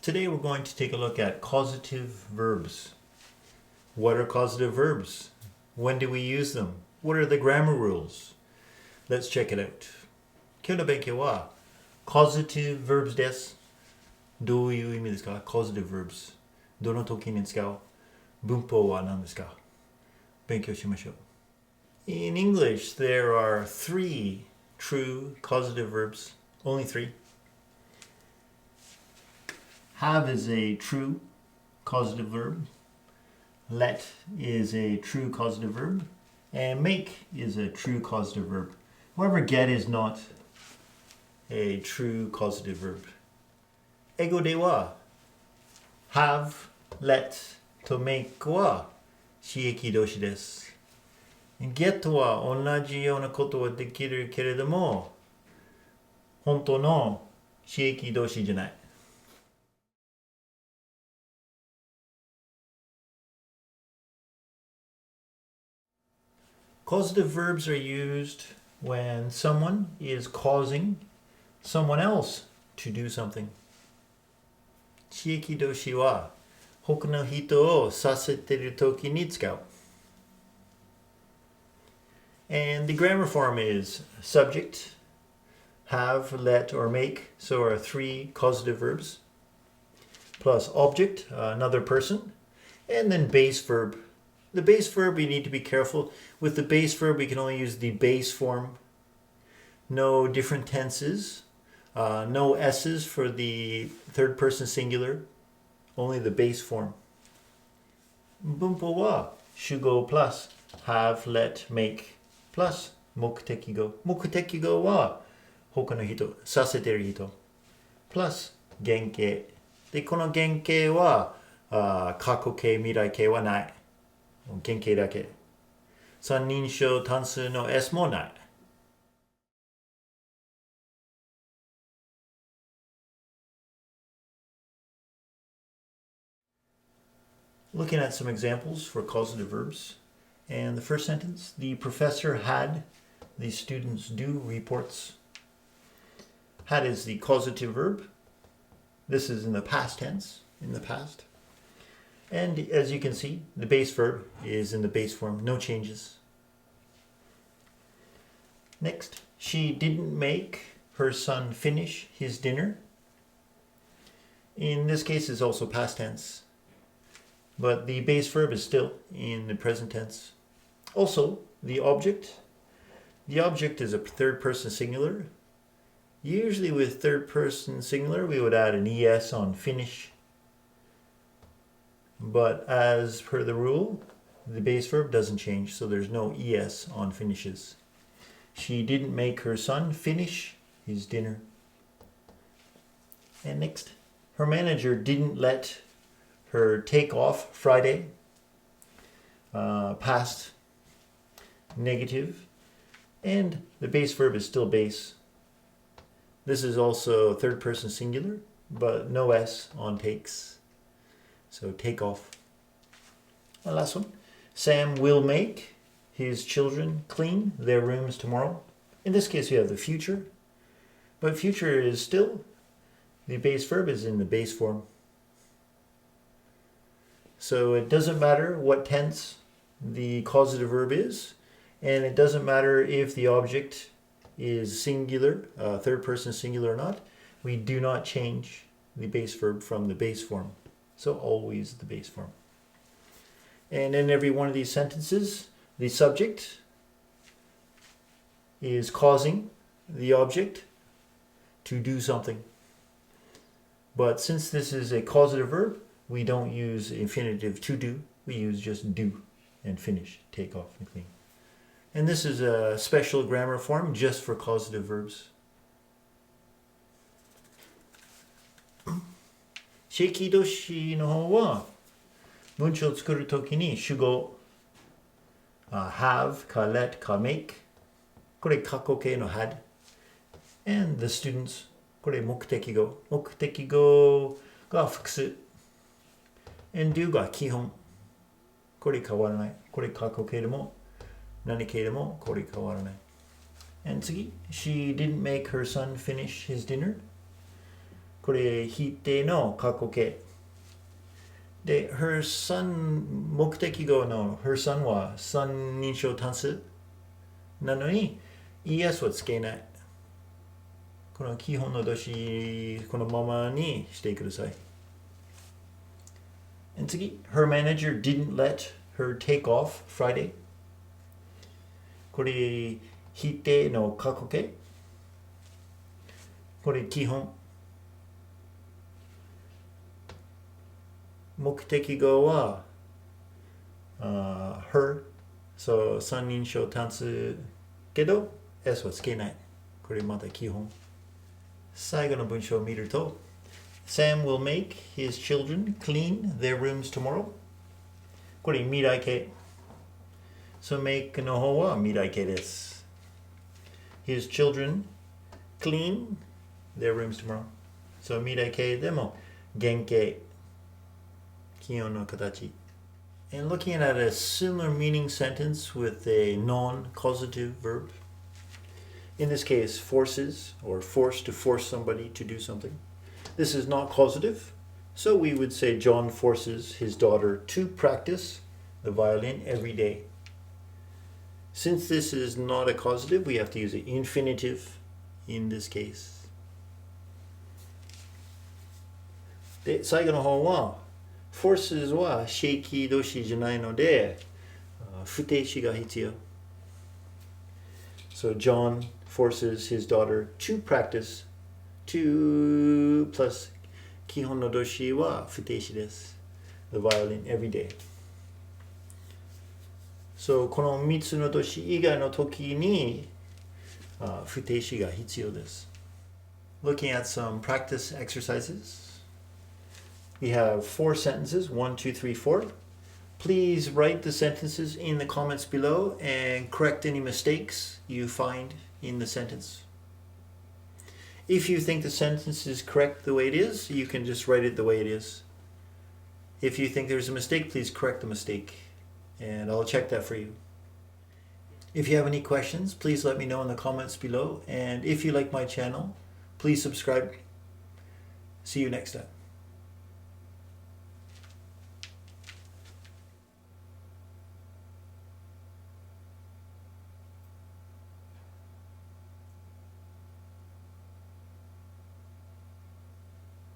Today we're going to take a look at causative verbs. What are causative verbs? When do we use them? What are the grammar rules? Let's check it out. 今日の勉強は causative verbs です。どういう意味ですか causative verbs。どの時に使う文法は何ですか勉強しましょう。In English, there are 3 true causative verbs. Only 3. Have is a true causative verb. Let is a true causative verb. And make is a true causative verb. However, get is not a true causative verb. 英語では have, let と make は使役動詞です。get は同じようなことはできるけれども、本当の使役動詞じゃない。Causative verbs are used when someone is causing someone else to do something. 使役動詞は他の人をさせているときに使う。And the grammar form is subject, have, let, or make. So are 3 causative verbs. Plus object, another person. And then base verb. The base verb, we need to be careful. With the base verb, we can only use the base form. No different tenses. No S's for the third person singular. Only the base form. 文法は主語 plus have, let, make plus 目的語。目的語は他の人、させている人。plus 原型。で、この原型は過去形、未来形はない。原型だけ。三人称単数の S もない。Looking at some examples for causative verbs. And the first sentence, the professor had the students do reports. Had is the causative verb. This is in the past tense, in the past. And as you can see, the base verb is in the base form, no changes. Next, she didn't make her son finish his dinner. In this case, it's also past tense, but the base verb is still in the present tense. Also, the object is a third person singular. Usually with third person singular, we would add an ES on finish. But as per the rule, the base verb doesn't change, so there's no ES on finishes. She didn't make her son finish his dinner. And next, her manager didn't let her take off Friday. Past, negative, and the base verb is still base. This is also third person singular, but no S on takes. So take off. And last one. Sam will make his children clean their rooms tomorrow. In this case, we have the future. But future is still, the base verb is in the base form. So it doesn't matter what tense the causative verb is. And it doesn't matter if the object is singular, third person singular or not. We do not change the base verb from the base form. So always the base form. And in every one of these sentences, the subject is causing the object to do something. But since this is a causative verb, we don't use infinitive to do. We use just do and finish, take off and clean. And this is a special grammar form just for causative verbs. 使役動詞の方は文章を作るときに主語、have か let か make これ過去形の had and the students これ目的語目的語が複数 and do が基本これ変わらないこれ過去形でも何形でもこれ変わらない and 次 she didn't make her son finish his dinner これ否定の過去形で her son 目的語の her son は三人称単数なのに es はつけない。この基本の動詞このままにしてください。次 her manager didn't let her take off Friday。これ否定の過去形。これ基本。目的語は、her、そう三人称単数けど S はつけない。これまた基本。最後の文章を見ると Sam will make his children clean their rooms tomorrow。これ未来形。So make の方は未来形です。His children clean their rooms tomorrow。So 未来形でも原形。気温の形。And looking at a similar meaning sentence with a non-causative verb. In this case, forces or force to force somebody to do something. This is not causative, so we would say John forces his daughter to practice the violin every day. Since this is not a causative, we have to use an infinitive in this case. で、最後の方はforces は使役動詞じゃないので不定詞が必要。So John forces his daughter to practice to plus 基本の動詞は不定詞です。The violin every day. So この3つの動詞以外の時に不定詞が必要です。Looking at some practice exercises.We have 4 sentences, 1, 2, 3, 4. Please write the sentences in the comments below and correct any mistakes you find in the sentence. If you think the sentence is correct the way it is, you can just write it the way it is. If you think there's a mistake, please correct the mistake, and I'll check that for you. If you have any questions, please let me know in the comments below, and if you like my channel, please subscribe. See you next time.